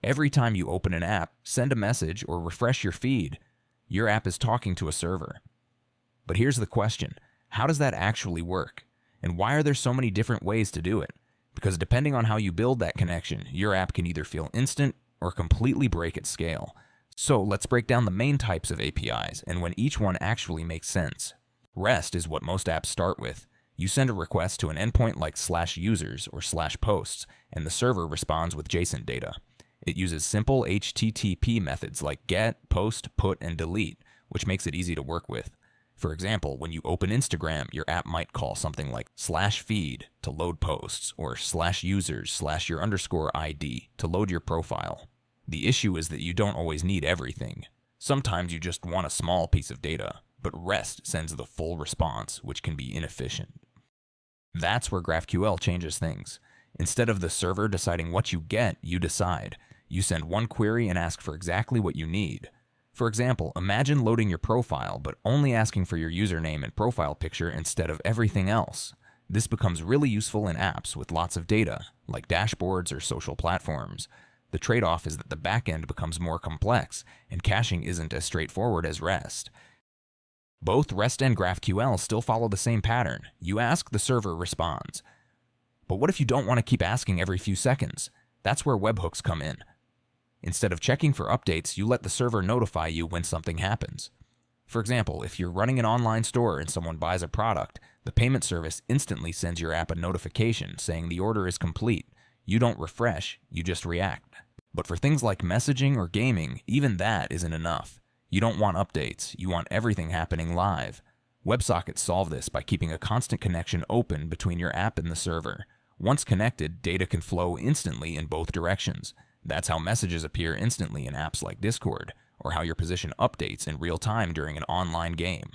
Every time you open an app, send a message, or refresh your feed, your app is talking to a server. But here's the question: how does that actually work? And why are there so many different ways to do it? Because depending on how you build that connection, your app can either feel instant or completely break at scale. So let's break down the main types of APIs and when each one actually makes sense. REST is what most apps start with. You send a request to an endpoint like /users or /posts, and the server responds with JSON data. It uses simple HTTP methods like get, post, put, and delete, which makes it easy to work with. For example, when you open Instagram, your app might call something like /feed to load posts, or /users/your_ID to load your profile. The issue is that you don't always need everything. Sometimes you just want a small piece of data, but REST sends the full response, which can be inefficient. That's where GraphQL changes things. Instead of the server deciding what you get, you decide. You send one query and ask for exactly what you need. For example, imagine loading your profile, but only asking for your username and profile picture instead of everything else. This becomes really useful in apps with lots of data, like dashboards or social platforms. The trade-off is that the backend becomes more complex, and caching isn't as straightforward as REST. Both REST and GraphQL still follow the same pattern. You ask, the server responds. But what if you don't want to keep asking every few seconds? That's where webhooks come in. Instead of checking for updates, you let the server notify you when something happens. For example, if you're running an online store and someone buys a product, the payment service instantly sends your app a notification saying the order is complete. You don't refresh, you just react. But for things like messaging or gaming, even that isn't enough. You don't want updates, you want everything happening live. WebSockets solve this by keeping a constant connection open between your app and the server. Once connected, data can flow instantly in both directions. That's how messages appear instantly in apps like Discord, or how your position updates in real time during an online game.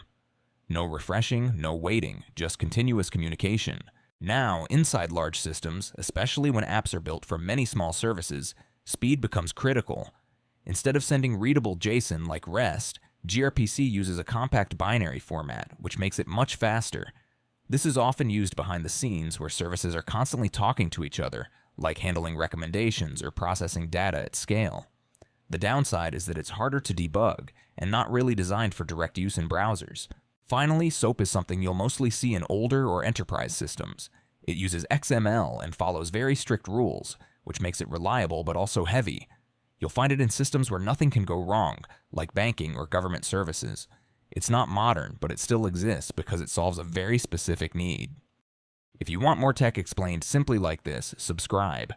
No refreshing, no waiting, just continuous communication. Now, inside large systems, especially when apps are built for many small services, speed becomes critical. Instead of sending readable JSON like REST, gRPC uses a compact binary format, which makes it much faster. This is often used behind the scenes where services are constantly talking to each other, like handling recommendations or processing data at scale. The downside is that it's harder to debug and not really designed for direct use in browsers. Finally, SOAP is something you'll mostly see in older or enterprise systems. It uses XML and follows very strict rules, which makes it reliable but also heavy. You'll find it in systems where nothing can go wrong, like banking or government services. It's not modern, but it still exists because it solves a very specific need. If you want more tech explained simply like this, subscribe.